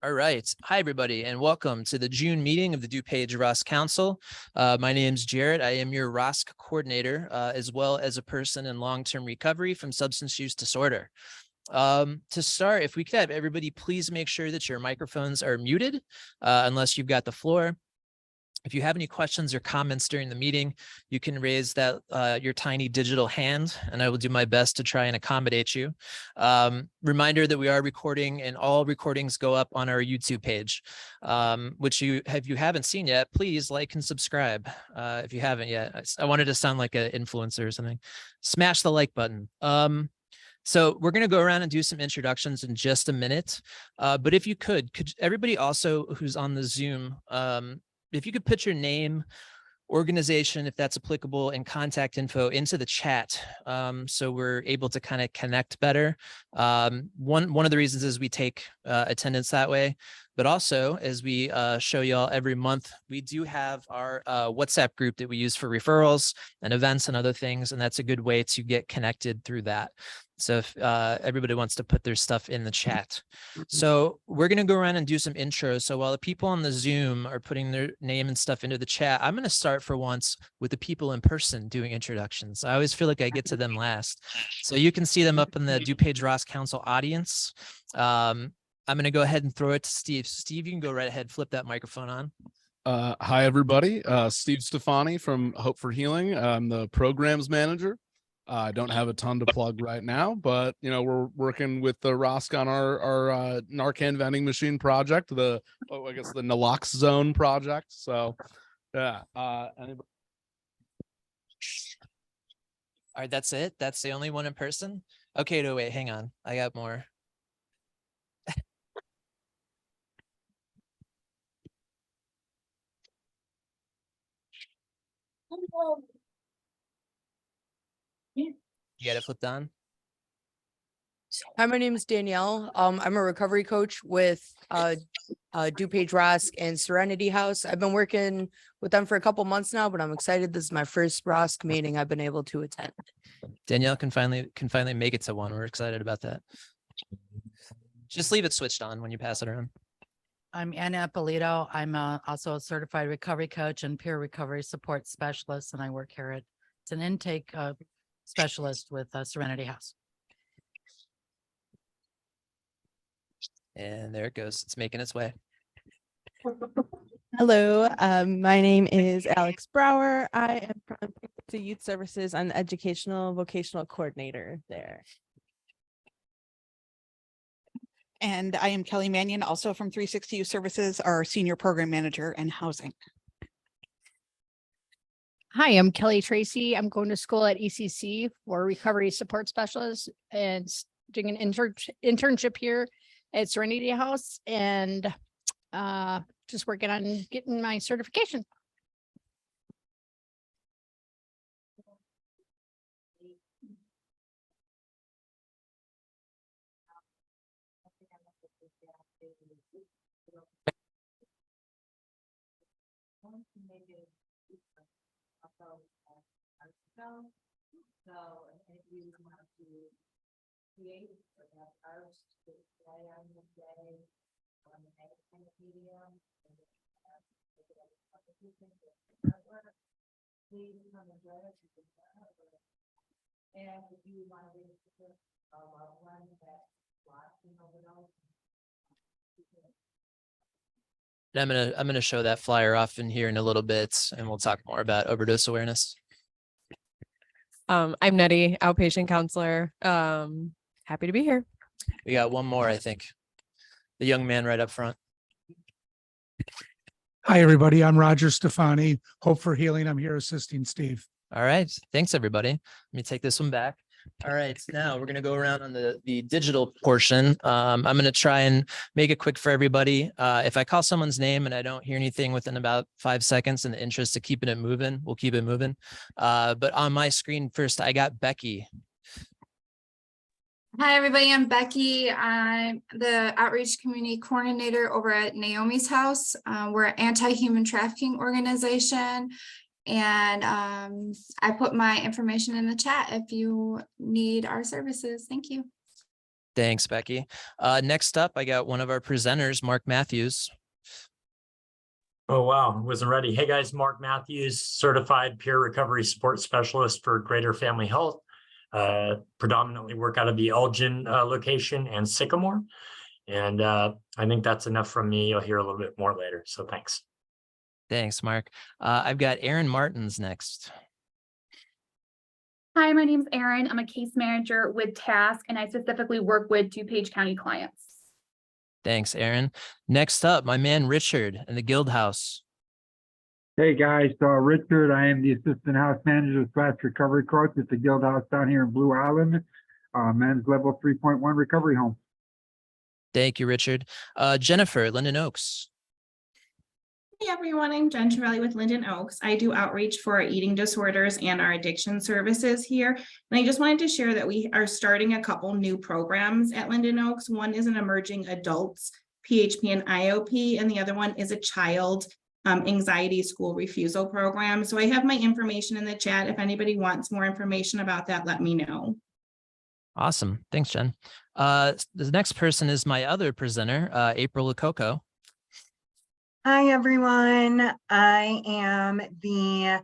All right. Hi, everybody, and welcome to the June meeting of the DuPage ROSC Council. My name is Jared. I am your ROSC coordinator, as well as a person in long-term recovery from substance use disorder. To start, if we could have everybody please make sure that your microphones are muted, unless you've got the floor. If you have any questions or comments during the meeting, you can raise that your tiny digital hand, and I will do my best to try and accommodate you. Reminder that we are recording, and all recordings go up on our YouTube page, which if you haven't seen yet, please like and subscribe. If you haven't yet, I wanted to sound like an influencer or something. Smash the like button. So we're going to go around and do some introductions in just a minute. But if you could everybody also who's on the Zoom, if you could put your name, organization, if that's applicable, and contact info into the chat, so we're able to kind of connect better. One of the reasons is we take attendance that way, but also as we show y'all every month, we do have our WhatsApp group that we use for referrals and events and other things, and that's a good way to get connected through that. So if everybody wants to put their stuff in the chat. So we're going to go around and do some intros. So while the people on the Zoom are putting their name and stuff into the chat, I'm going to start for once with the people in person doing introductions. I always feel like I get to them last. So you can see them up in the DuPage ROSC Council audience. I'm going to go ahead and throw it to Steve. Steve, you can go right ahead, flip that microphone on. Hi, everybody. Steve Stefani from Hope for Healing. I'm the programs manager. I don't have a ton to plug right now, but we're working with the ROSC on our Narcan vending machine project, the naloxone project. So yeah. Anybody? All right, that's it. That's the only one in person. Okay, no, wait, hang on. I got more. You got it flipped on? Hi, my name is Danielle. I'm a recovery coach with DuPage ROSC and Serenity House. I've been working with them for a couple months now, but I'm excited. This is my first ROSC meeting I've been able to attend. Danielle can finally make it to one. We're excited about that. Just leave it switched on when you pass it around. I'm Anna Ippolito. I'm also a certified recovery coach and peer recovery support specialist, and I work here it's an intake specialist with Serenity House. And there it goes. It's making its way. Hello, my name is Alex Brower. I am from Youth Services. I'm the educational vocational coordinator there. And I am Kelly Mannion, also from 360 Youth Services, our senior program manager and housing. Hi, I'm Kelly Tracy. I'm going to school at ECC for recovery support specialist and doing an internship here at Serenity House, and just working on getting my certification. And I'm gonna show that flyer off in here in a little bit, and we'll talk more about overdose awareness. I'm Nettie, outpatient counselor. Happy to be here. We got one more, I think. The young man right up front. Hi, everybody. I'm Roger Stefani, Hope for Healing. I'm here assisting Steve. All right. Thanks, everybody. Let me take this one back. All right, now we're going to go around on the digital portion. I'm going to try and make it quick for everybody. If I call someone's name and I don't hear anything within about 5 seconds, in the interest of keeping it moving, we'll keep it moving. But on my screen first, I got Becky. Hi, everybody. I'm Becky. I'm the Outreach Community Coordinator over at Naomi's House. We're an anti-human trafficking organization. And I put my information in the chat if you need our services. Thank you. Thanks, Becky. Next up, I got one of our presenters, Mark Matthews. Oh, wow. Wasn't ready. Hey, guys, Mark Matthews, certified peer recovery support specialist for Greater Family Health. Predominantly work out of the Elgin location and Sycamore. And I think that's enough from me. You'll hear a little bit more later. So thanks. Thanks, Mark. I've got Aaron Martins next. Hi, my name's Erin. I'm a case manager with Task, and I specifically work with DuPage County clients. Thanks, Aaron. Next up, my man Richard in the Guild House. Hey guys, Richard, I am the assistant house manager / recovery coach at the Guild House down here in Blue Island, men's level 3.1 recovery home. Thank you, Richard. Jennifer, Linden Oaks. Hey everyone, I'm Jen Chiavelli with Linden Oaks. I do outreach for our eating disorders and our addiction services here. And I just wanted to share that we are starting a couple new programs at Linden Oaks. One is an emerging adults PHP and IOP, and the other one is a child anxiety school refusal program. So I have my information in the chat. If anybody wants more information about that, let me know. Awesome. Thanks, Jen. The next person is my other presenter, April LoCoco. Hi, everyone. I am the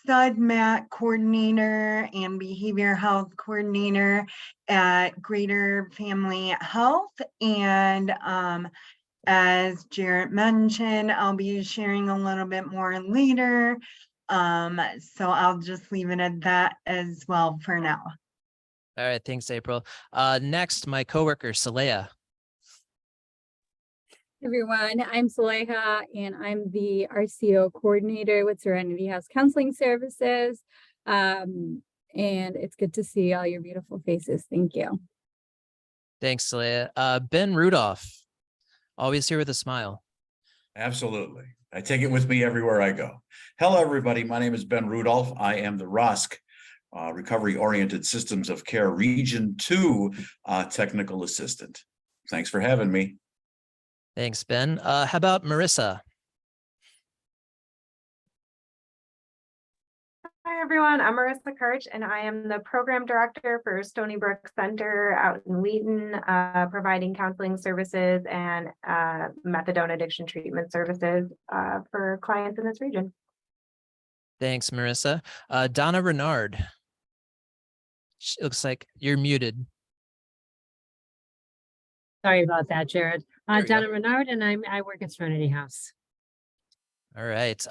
SUDMAT coordinator and behavior health coordinator at Greater Family Health. And as Jarrett mentioned, I'll be sharing a little bit more later. So I'll just leave it at that as well for now. All right. Thanks, April. Next, my coworker, Saleha. Everyone, I'm Saleha, and I'm the RCO coordinator with Serenity House Counseling Services. And it's good to see all your beautiful faces. Thank you. Thanks, Saleha. Ben Rudolph, always here with a smile. Absolutely. I take it with me everywhere I go. Hello, everybody. My name is Ben Rudolph. I am the ROSC, Recovery-Oriented Systems of Care Region 2 Technical Assistant. Thanks for having me. Thanks, Ben. How about Marissa? Hi, everyone. I'm Marissa Kirch, and I am the program director for Stony Brook Center out in Wheaton, providing counseling services and methadone addiction treatment services for clients in this region. Thanks, Marissa. Donna Renard. It looks like you're muted. Sorry about that, Jared. There we Donna go. Renard, and I work at Serenity House. All right.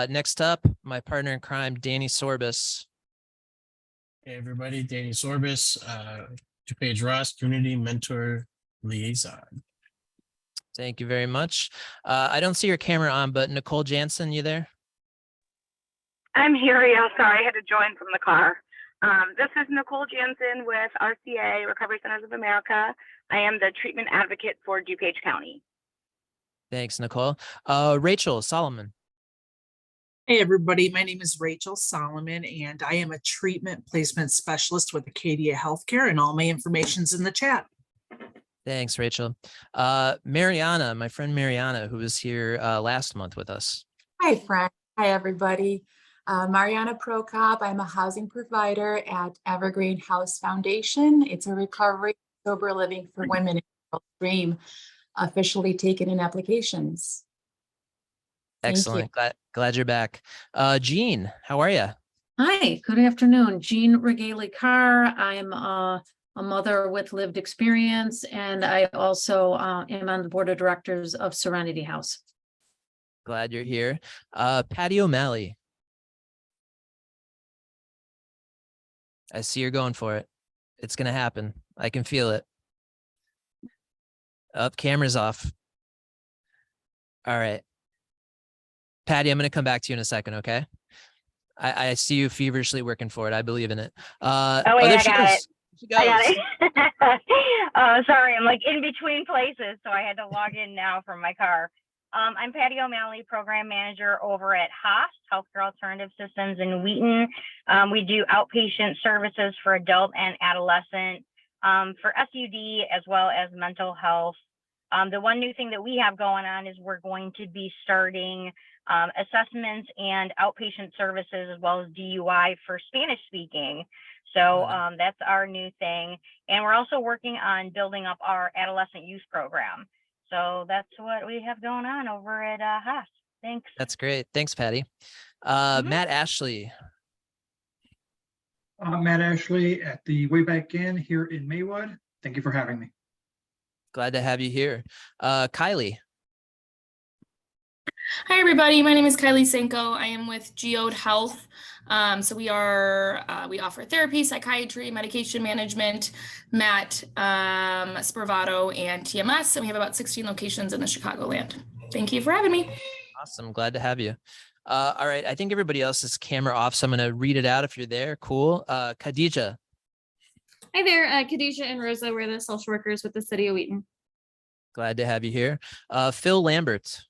Next up, my partner in crime, Danny Sorbis. Hey everybody, Danny Sorbis, DuPage ROSC Community Mentor Liaison. Thank you very much. I don't see your camera on, but Nicole Jansen, you there? I'm here. Yeah, sorry, I had to join from the car. This is Nicole Jansen with RCA, Recovery Centers of America. I am the treatment advocate for DuPage County. Thanks, Nicole. Rachel Solomon. Hey, everybody. My name is Rachel Solomon, and I am a treatment placement specialist with Acadia Healthcare, and all my information's in the chat. Thanks, Rachel. Mariana, my friend Mariana, who was here last month with us. Hi, Frank. Hi, everybody. Mariana Prokop. I'm a housing provider at Evergreen House Foundation. It's a recovery sober living for women in the stream, officially taken in applications. Thank Excellent. you. Glad you're back. Jean, how are you? Hi, good afternoon. Jean Regaley Carr. I'm a mother with lived experience, and I also am on the board of directors of Serenity House. Glad you're here. Patty O'Malley. I see you're going for it. It's going to happen. I can feel it. Up, camera's off. All right. Patty, I'm going to come back to you in a second, okay? I see you feverishly working for it. I believe in it. Oh, wait, there I she got goes. it. She I got goes. it. Sorry, I'm like in between places, so I had to log in now from my car. I'm Patty O'Malley, program manager over at HOS, Healthcare Alternative Systems in Wheaton. We do outpatient services for adult and adolescent, for SUD, as well as mental health The one new thing that we have going on is we're going to be starting assessments and outpatient services as well as DUI for Spanish speaking. So that's our new thing. And we're also working on building up our adolescent youth program. So that's what we have going on over at Haas. Thanks. That's great. Thanks, Patty. Matt Ashley. Matt Ashley at the Wayback Inn here in Maywood. Thank you for having me. Glad to have you here. Kylie. Hi, everybody. My name is Kylie Senko. I am with Geode Health. So we offer therapy, psychiatry, medication management, MAT, Spravato, and TMS. And we have about 16 locations in the Chicagoland. Thank you for having me. Awesome. Glad to have you. All right. I think everybody else's camera off, so I'm going to read it out if you're there. Cool. Khadija. Hi there, Khadijah and Rosa. We're the social workers with the City of Wheaton. Glad to have you here. Phil Lambert.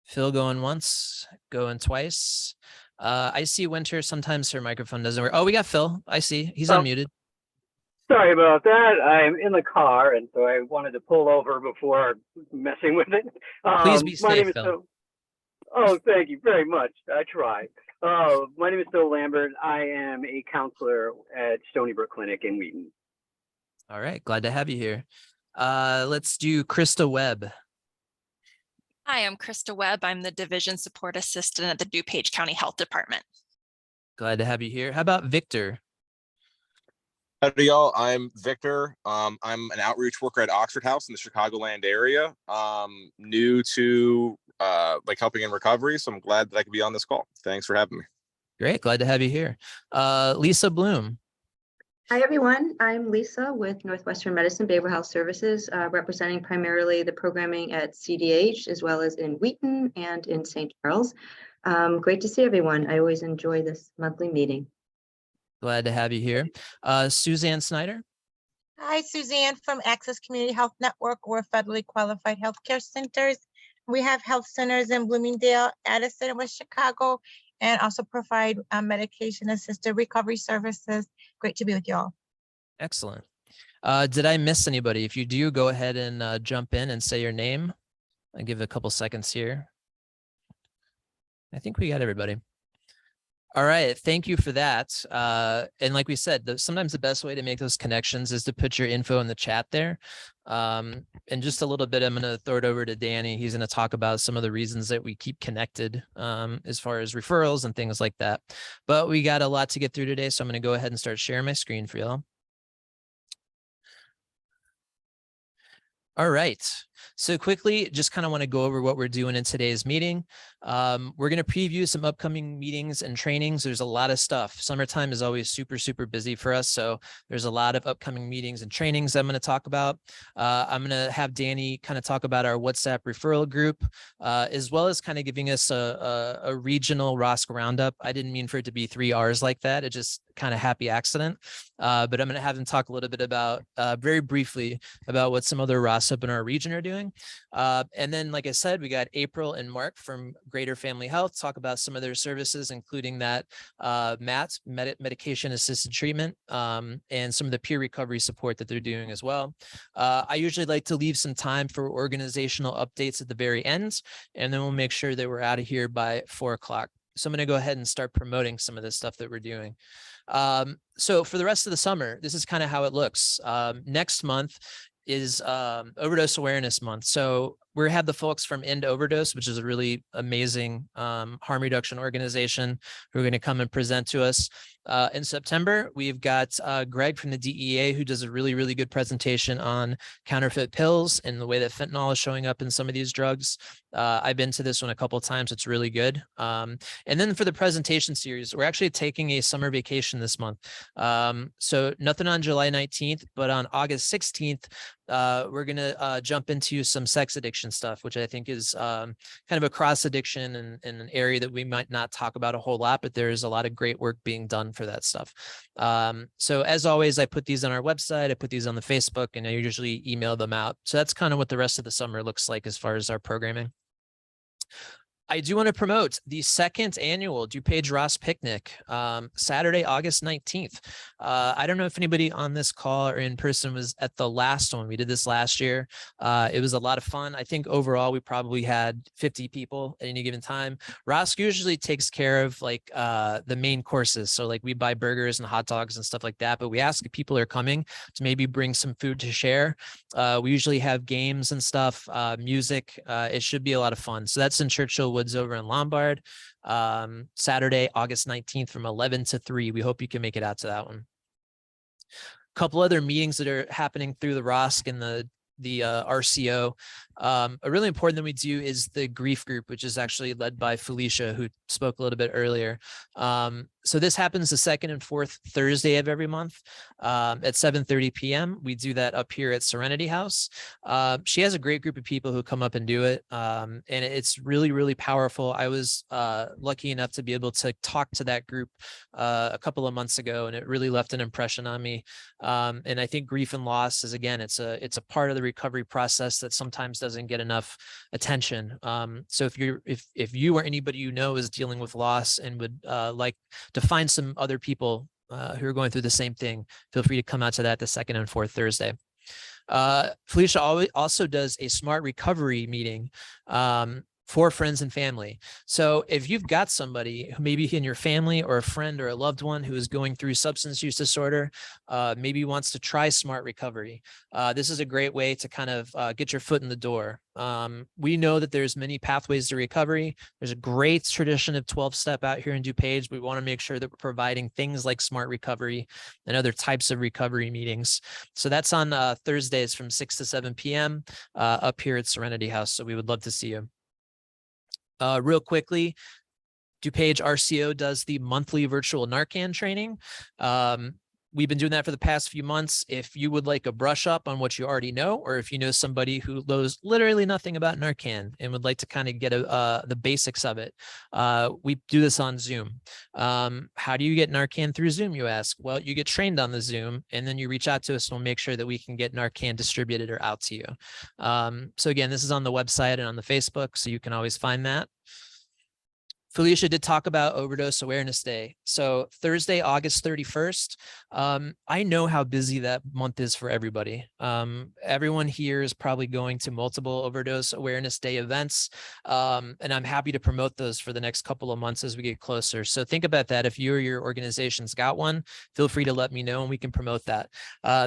Phil going once, going twice. I see Winter. Sometimes her microphone doesn't work. Oh, we got Phil. I see. He's unmuted. Sorry about that. I'm in the car, and so I wanted to pull over before messing with it. Please be my safe, name is Phil. Oh, thank you very much. I try. My name is Phil Lambert. I am a counselor at Stony Brook Clinic in Wheaton. All right. Glad to have you here. Let's do Krista Webb. Hi, I'm Krista Webb. I'm the Division Support Assistant at the DuPage County Health Department. Glad to have you here. How about Victor? Howdy, y'all. I'm Victor. I'm an outreach worker at Oxford House in the Chicagoland area. New to like helping in recovery, so I'm glad that I could be on this call. Thanks for having me. Great. Glad to have you here. Lisa Bloom. Hi, everyone. I'm Lisa with Northwestern Medicine Behavioral Health Services, representing primarily the programming at CDH, as well as in Wheaton and in St. Charles. Great to see everyone. I always enjoy this monthly meeting. Glad to have you here. Suzanne Snyder. Hi, Suzanne from Access Community Health Network. We're federally qualified healthcare centers. We have health centers in Bloomingdale, Addison, and West Chicago, and also provide medication-assisted recovery services. Great to be with you all. Excellent. Did I miss anybody? If you do, go ahead and jump in and say your name. I'll give it a couple seconds here. I think we got everybody. All right. Thank you for that. And like we said, sometimes the best way to make those connections is to put your info in the chat there. In just a little bit, I'm going to throw it over to Danny. He's going to talk about some of the reasons that we keep connected as far as referrals and things like that. But we got a lot to get through today, so I'm going to go ahead and start sharing my screen for y'all. All right. So quickly, just kind of want to go over what we're doing in today's meeting. We're going to preview some upcoming meetings and trainings. There's a lot of stuff. Summertime is always super, super busy for us. So there's a lot of upcoming meetings and trainings I'm going to talk about. I'm going to have Danny kind of talk about our WhatsApp referral group, as well as kind of giving us a regional ROSC roundup. I didn't mean for it to be 3 R's like that. It just kind of happy accident. But I'm going to have him talk a little bit about, very briefly, about what some other ROSC up in our region are doing. And then, like I said, we got April and Mark from Greater Family Health talk about some of their services, including that MAT, medication assisted treatment, and some of the peer recovery support that they're doing as well. I usually like to leave some time for organizational updates at the very end, and then we'll make sure that we're out of here by 4 o'clock. So I'm going to go ahead and start promoting some of this stuff that we're doing. So for the rest of the summer, this is kind of how it looks. Next month is Overdose Awareness Month. So we have the folks from End Overdose, which is a really amazing harm reduction organization who are going to come and present to us. In September, we've got Greg from the DEA, who does a really, really good presentation on counterfeit pills and the way that fentanyl is showing up in some of these drugs. I've been to this one a couple of times. It's really good. And then for the presentation series, we're actually taking a summer vacation this month. So nothing on July 19th, but on August 16th, we're going to jump into some sex addiction stuff, which I think is kind of a cross addiction and an area that we might not talk about a whole lot, but there's a lot of great work being done for that stuff. So as always, I put these on our website, I put these on the Facebook, and I usually email them out. So that's kind of what the rest of the summer looks like as far as our programming. I do want to promote the second annual DuPage ROSC picnic, Saturday, August 19th. I don't know if anybody on this call or in person was at the last one. We did this last year. It was a lot of fun. I think overall we probably had 50 people at any given time. ROSC usually takes care of like the main courses. So like we buy burgers and hot dogs and stuff like that, but we ask if people are coming to maybe bring some food to share. We usually have games and stuff, music. It should be a lot of fun. So that's in Churchill Woods over in Lombard, Saturday, August 19th from 11 to 3. We hope you can make it out to that one. A couple other meetings that are happening through the ROSC and the RCO. A really important thing we do is the grief group, which is actually led by Felicia, who spoke a little bit earlier. So this happens the second and fourth Thursday of every month at 7:30 p.m. We do that up here at Serenity House. She has a great group of people who come up and do it. And it's really, really powerful. I was lucky enough to be able to talk to that group a couple of months ago, and it really left an impression on me. And I think grief and loss is, again, it's a part of the recovery process that sometimes doesn't get enough attention. So if you or anybody you know is dealing with loss and would like to find some other people who are going through the same thing, feel free to come out to that the second and fourth Thursday. Felicia also does a smart recovery meeting for friends and family. So if you've got somebody who maybe in your family or a friend or a loved one who is going through substance use disorder, maybe wants to try smart recovery, this is a great way to kind of get your foot in the door. We know that there's many pathways to recovery. There's a great tradition of 12-step out here in DuPage. We want to make sure that we're providing things like smart recovery and other types of recovery meetings. So that's on Thursdays from 6 to 7 p.m. Up here at Serenity House. So we would love to see you. Real quickly, DuPage RCO does the monthly virtual Narcan training. We've been doing that for the past few months. If you would like a brush up on what you already know, or if you know somebody who knows literally nothing about Narcan and would like to kind of get the basics of it, we do this on Zoom. How do you get Narcan through Zoom, you ask? Well, you get trained on the Zoom, and then you reach out to us and we'll make sure that we can get Narcan distributed or out to you. So again, this is on the website and on the Facebook, so you can always find that. Felicia did talk about Overdose Awareness Day. So Thursday, August 31st, I know how busy that month is for everybody. Everyone here is probably going to multiple Overdose Awareness Day events, and I'm happy to promote those for the next couple of months as we get closer. So think about that. If you or your organization's got one, feel free to let me know and we can promote that.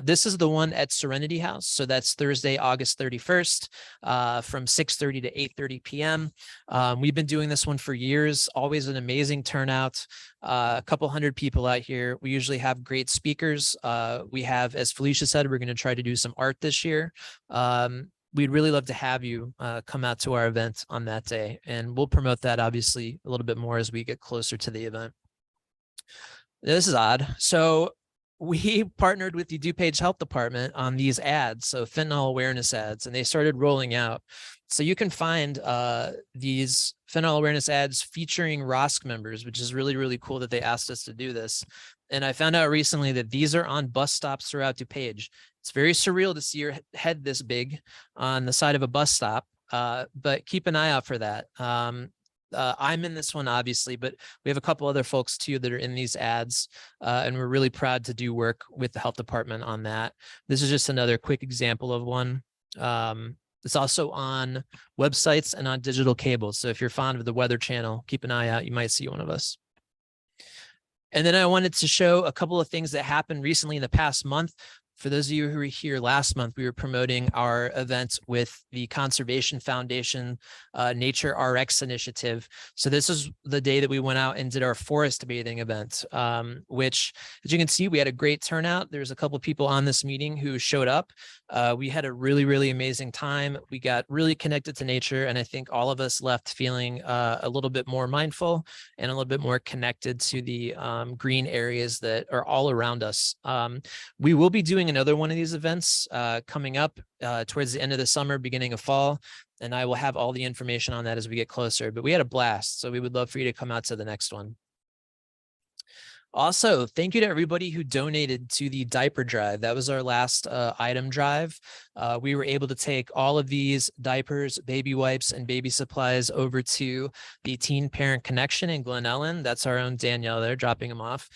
This is the one at Serenity House. So that's Thursday, August 31st from 6:30 to 8:30 p.m. We've been doing this one for years. Always an amazing turnout, a couple hundred people out here. We usually have great speakers. We have, as Felicia said, we're going to try to do some art this year. We'd really love to have you come out to our event on that day, and we'll promote that obviously a little bit more as we get closer to the event. This is odd. So we partnered with the DuPage Health Department on these ads, so fentanyl awareness ads, and they started rolling out. So you can find these fentanyl awareness ads featuring ROSC members, which is really, really cool that they asked us to do this. And I found out recently that these are on bus stops throughout DuPage. It's very surreal to see your head this big on the side of a bus stop, but keep an eye out for that. I'm in this one, obviously, but we have a couple other folks too that are in these ads, and we're really proud to do work with the health department on that. This is just another quick example of one. It's also on websites and on digital cable. So if you're fond of the Weather Channel, keep an eye out. You might see one of us. And then I wanted to show a couple of things that happened recently in the past month. For those of you who were here last month, we were promoting our event with the Conservation Foundation Nature RX initiative. So this is the day that we went out and did our forest bathing event, which, as you can see, we had a great turnout. There's a couple of people on this meeting who showed up. We had a really, really amazing time. We got really connected to nature, and I think all of us left feeling a little bit more mindful and a little bit more connected to the green areas that are all around us. We will be doing another one of these events coming up towards the end of the summer, beginning of fall, and I will have all the information on that as we get closer. But we had a blast, so we would love for you to come out to the next one. Also, thank you to everybody who donated to the diaper drive. That was our last item drive. We were able to take all of these diapers, baby wipes, and baby supplies over to the Teen Parent Connection in Glen Ellen. That's our own Danielle there, dropping them off.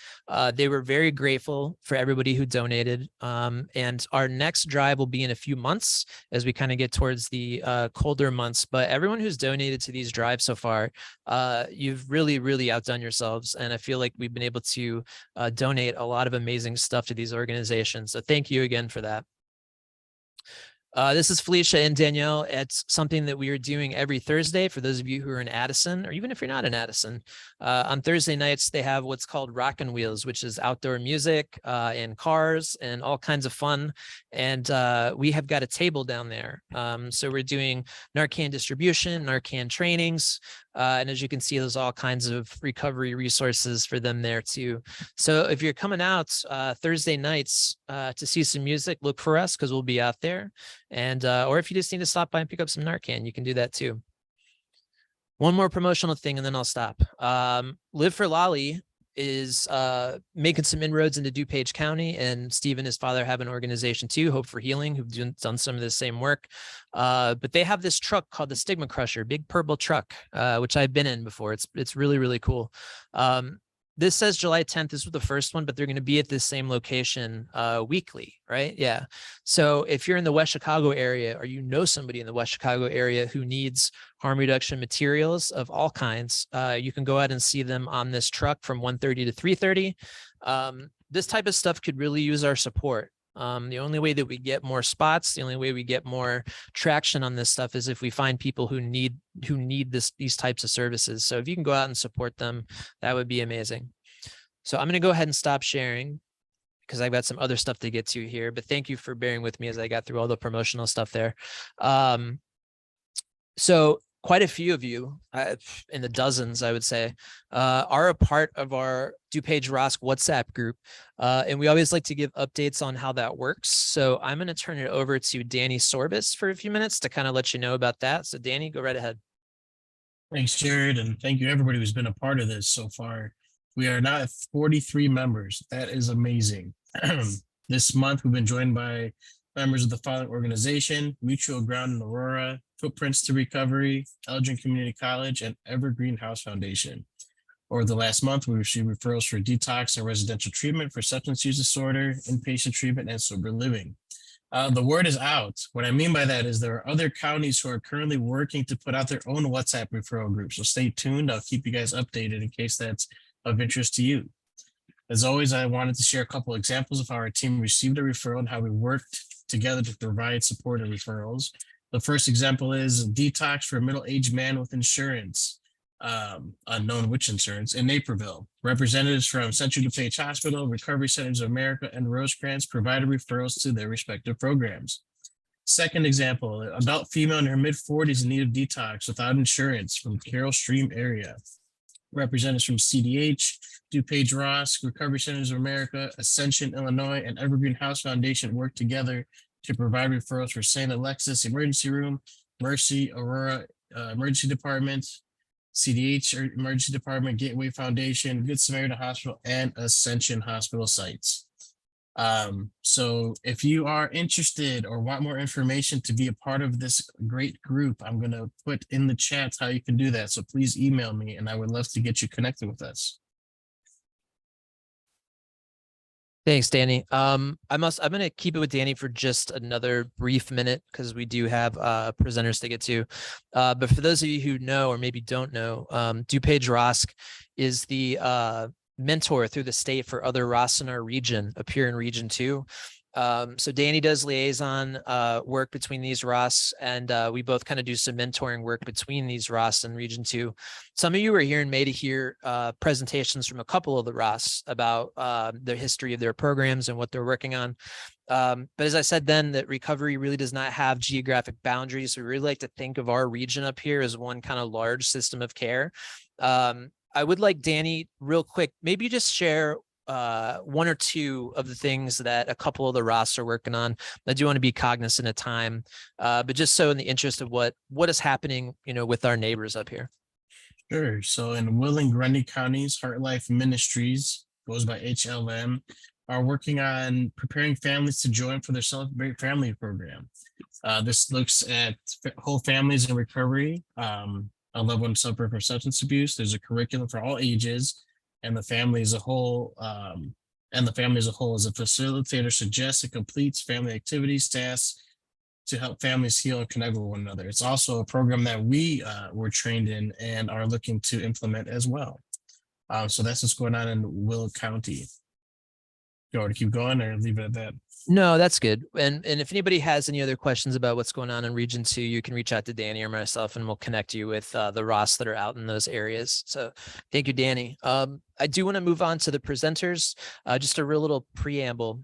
They were very grateful for everybody who donated. And our next drive will be in a few months as we kind of get towards the colder months. But everyone who's donated to these drives so far, you've really, really outdone yourselves. And I feel like we've been able to donate a lot of amazing stuff to these organizations. So thank you again for that. This is Felicia and Danielle. It's something that we are doing every Thursday for those of you who are in Addison, or even if you're not in Addison. On Thursday nights, they have what's called Rockin' Wheels, which is outdoor music and cars and all kinds of fun. And we have got a table down there. So we're doing Narcan distribution, Narcan trainings. And as you can see, there's all kinds of recovery resources for them there too. So if you're coming out Thursday nights to see some music, look for us because we'll be out there. And or if you just need to stop by and pick up some Narcan, you can do that too. One more promotional thing and then I'll stop. Live for Lolly is making some inroads into DuPage County, and Steve and his father have an organization too, Hope for Healing, who've done some of the same work. But they have this truck called the Stigma Crusher, big purple truck, which I've been in before. It's really, really cool. This says July 10th. This was the first one, but they're going to be at this same location weekly, right? Yeah. So if you're in the West Chicago area, or you know somebody in the West Chicago area who needs harm reduction materials of all kinds, you can go out and see them on this truck from 1:30 to 3:30. This type of stuff could really use our support. The only way that we get more spots, the only way we get more traction on this stuff is if we find people who need these types of services. So if you can go out and support them, that would be amazing. So I'm going to go ahead and stop sharing because I've got some other stuff to get to here, but thank you for bearing with me as I got through all the promotional stuff there. So quite a few of you, in the dozens, I would say, are a part of our DuPage ROSC WhatsApp group. And we always like to give updates on how that works. So I'm going to turn it over to Danny Sorbis for a few minutes to kind of let you know about that. So Danny, go right ahead. Thanks, Jared. And thank you everybody who's been a part of this so far. We are now at 43 members. That is amazing. This month, we've been joined by members of the following organization: Mutual Ground in Aurora, Footprints to Recovery, Elgin Community College, and Evergreen House Foundation. Over the last month, we received referrals for detox and residential treatment for substance use disorder, inpatient treatment, and sober living. The word is out. What I mean by that is there are other counties who are currently working to put out their own WhatsApp referral group. So stay tuned. I'll keep you guys updated in case that's of interest to you. As always, I wanted to share a couple examples of how our team received a referral and how we worked together to provide support and referrals. The first example is detox for a middle-aged man with insurance, unknown which insurance, in Naperville. Representatives from Central DuPage Hospital, Recovery Centers of America, and Rosecrans provided referrals to their respective programs. Second example, adult female in her mid-40s in need of detox without insurance from Carroll Stream area. Representatives from CDH, DuPage ROSC, Recovery Centers of America, Ascension, Illinois, and Evergreen House Foundation worked together to provide referrals for St. Alexis Emergency Room, Mercy, Aurora Emergency Department, CDH Emergency Department, Gateway Foundation, Good Samaritan Hospital, and Ascension Hospital sites. So if you are interested or want more information to be a part of this great group, I'm going to put in the chat how you can do that. So please email me and I would love to get you connected with us. Thanks, Danny. I'm going to keep it with Danny for just another brief minute because we do have presenters to get to. But for those of you who know or maybe don't know, DuPage ROSC is the mentor through the state for other ROSC in our region, up here in Region 2. So Danny does liaison work between these ROSCs, and we both kind of do some mentoring work between these ROSCs and Region 2. Some of you are here and may to hear presentations from a couple of the ROSCs about the history of their programs and what they're working on. But as I said then, that recovery really does not have geographic boundaries. So we really like to think of our region up here as one kind of large system of care. I would like Danny, real quick, maybe just share one or two of the things that a couple of the ROSCs are working on. I do want to be cognizant of time, but just so in the interest of what is happening, with our neighbors up here. Sure. So in Will and Grundy counties, Heart Life Ministries goes by HLM, are working on preparing families to join for their Celebrate Family program. This looks at whole families in recovery, a loved one suffering from substance abuse. There's a curriculum for all ages, and the family as a whole. And the family as a whole, as a facilitator, suggests and completes family activities, tasks to help families heal and connect with one another. It's also a program that we were trained in and are looking to implement as well. So that's what's going on in Will County. You want to keep going or leave it at that? No, that's good. And if anybody has any other questions about what's going on in Region 2, you can reach out to Danny or myself, and we'll connect you with the ROSC that are out in those areas. So thank you, Danny. I do want to move on to the presenters, just a real little preamble.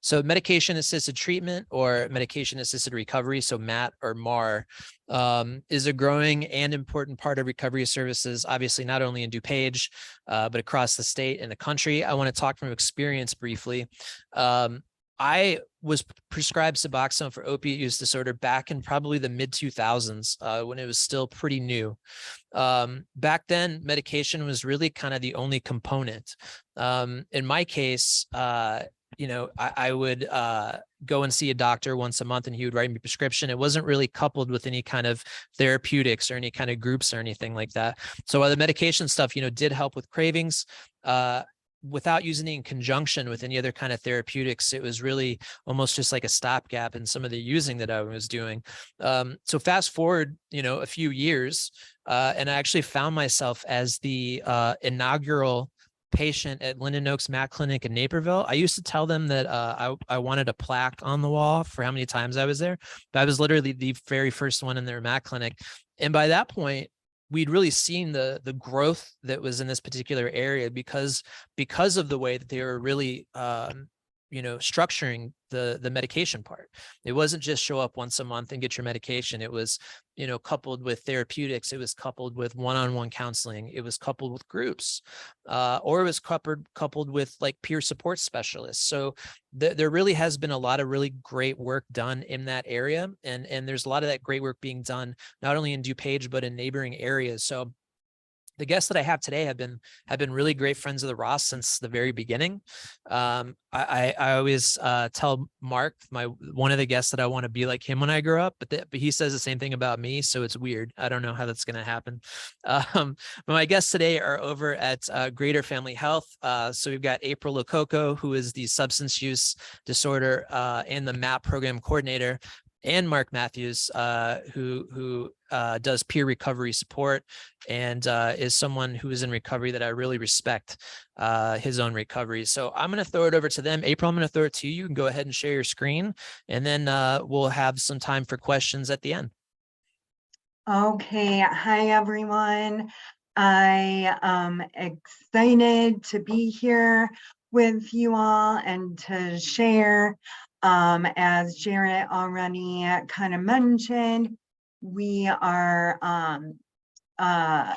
So medication-assisted treatment or medication-assisted recovery, so MAT or MAR, is a growing and important part of recovery services, obviously not only in DuPage, but across the state and the country. I want to talk from experience briefly. I was prescribed Suboxone for opiate use disorder back in probably the mid-2000s, when it was still pretty new. Back then, medication was really kind of the only component. In my case, I would go and see a doctor once a month, and he would write me a prescription. It wasn't really coupled with any kind of therapeutics or any kind of groups or anything like that. So while the medication stuff, did help with cravings, without using it in conjunction with any other kind of therapeutics, it was really almost just like a stopgap in some of the using that I was doing. So fast forward, a few years, and I actually found myself as the inaugural patient at Linden Oaks MAT Clinic in Naperville. I used to tell them that I wanted a plaque on the wall for how many times I was there, but I was literally the very first one in their MAT clinic. And by that point, we'd really seen the growth that was in this particular area because of the way that they were really structuring the medication part. It wasn't just show up once a month and get your medication. It was, coupled with therapeutics. It was coupled with one-on-one counseling. It was coupled with groups, or it was coupled with like peer support specialists. So there really has been a lot of really great work done in that area. And there's a lot of that great work being done, not only in DuPage, but in neighboring areas. So the guests that I have today have been really great friends of the ROSC since the very beginning. I always tell Mark, one of the guests, that I want to be like him when I grow up, but he says the same thing about me, so it's weird. I don't know how that's going to happen. But my guests today are over at Greater Family Health. So we've got April LoCoco, who is the substance use disorder and the MAP program coordinator, and Mark Matthews, who does peer recovery support and is someone who is in recovery that I really respect his own recovery. So I'm going to throw it over to them. April, I'm going to throw it to you. You can go ahead and share your screen, and then we'll have some time for questions at the end. Okay. Hi, everyone. I am excited to be here with you all and to share. As Jarrett already kind of mentioned, we are a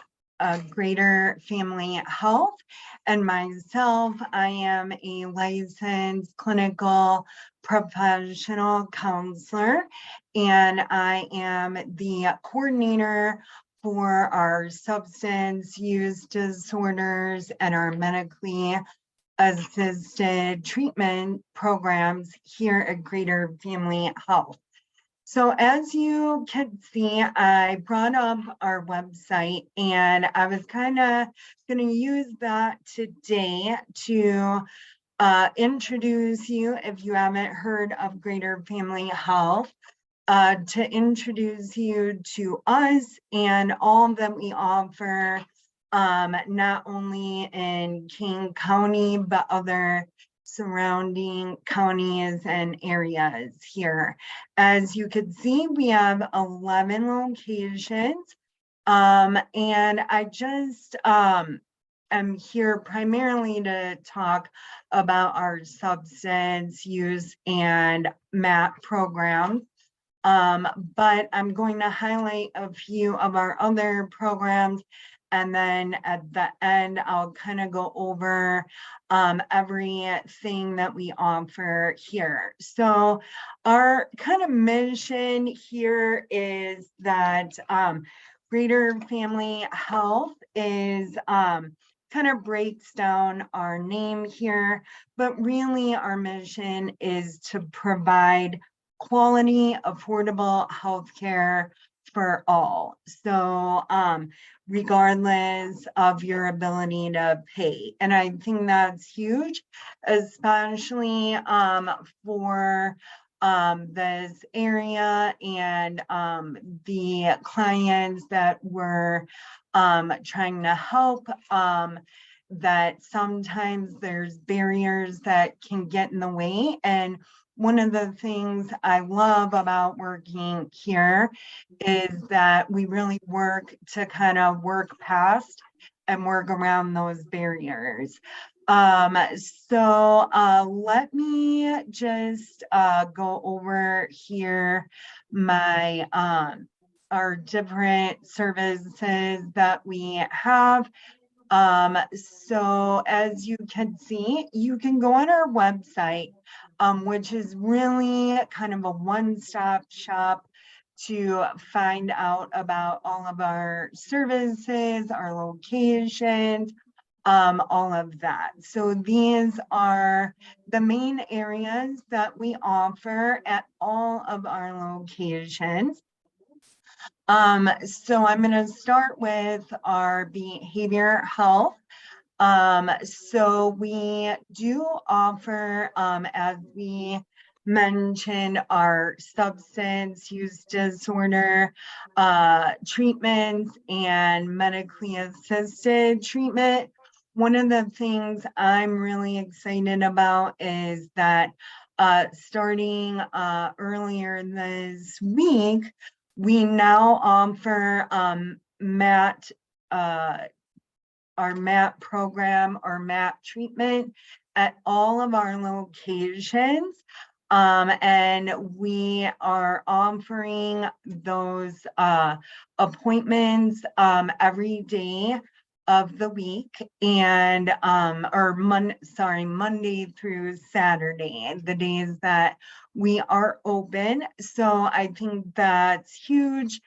Greater Family Health, and myself, I am a licensed clinical professional counselor, and I am the coordinator for our substance use disorders and our medically assisted treatment programs here at Greater Family Health. So as you can see, I brought up our website, and I was kind of going to use that today to introduce you, if you haven't heard of Greater Family Health, to introduce you to us and all that we offer, not only in King County, but other surrounding counties and areas here. As you can see, we have 11 locations, and I just am here primarily to talk about our substance use and MAT programs. But I'm going to highlight a few of our other programs, and then at the end, I'll kind of go over everything that we offer here. So our kind of mission here is that Greater Family Health is kind of breaks down our name here, but really our mission is to provide quality, affordable healthcare for all. So regardless of your ability to pay. And I think that's huge, especially for this area and the clients that we're trying to help, that sometimes there's barriers that can get in the way. And one of the things I love about working here is that we really work to kind of work past and work around those barriers. So let me just go over here my our different services that we have. So as you can see, you can go on our website, which is really kind of a one-stop shop to find out about all of our services, our locations, all of that. So these are the main areas that we offer at all of our locations. So I'm going to start with our behavior health. So we do offer, as we mentioned, our substance use disorder treatments and medically assisted treatment. One of the things I'm really excited about is that starting earlier this week, we now offer MAT, our MAT program or MAT treatment at all of our locations. And we are offering those appointments every day of the week, and Monday through Saturday, the days that we are open. So I think that's huge.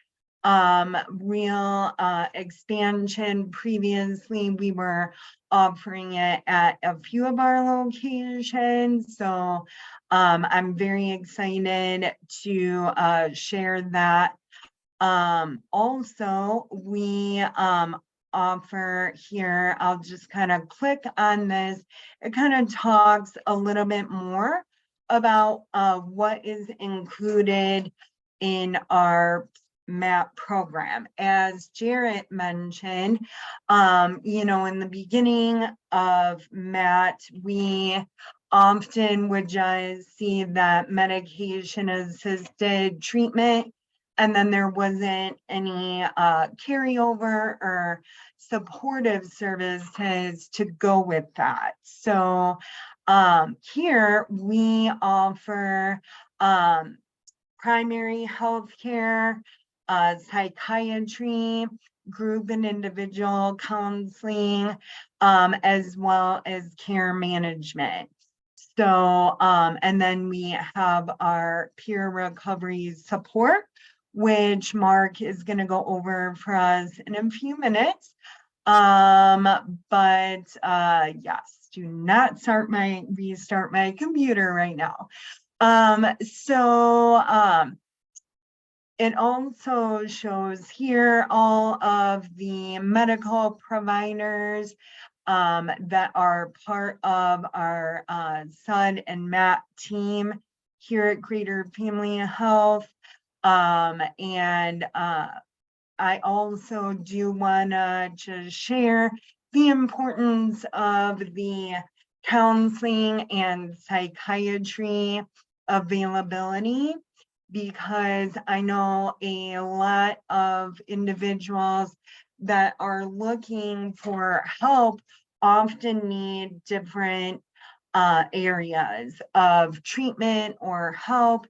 Real expansion. Previously, we were offering it at a few of our locations. So I'm very excited to share that. Also, we offer here, I'll just kind of click on this. It kind of talks a little bit more about what is included in our MAT program. As Jarrett mentioned, you know, in the beginning of MAT, we often would just see that medication assisted treatment, and then there wasn't any carryover or supportive services to go with that. So here we offer primary health care, psychiatry, group and individual counseling, as well as care management. So, and then we have our peer recovery support, which Mark is going to go over for us in a few minutes. But yes, do not restart my computer right now. It also shows here all of the medical providers that are part of our SUD and MAT team here at Greater Family Health. And I also do want to just share the importance of the counseling and psychiatry availability, because I know a lot of individuals that are looking for help often need different areas of treatment or help.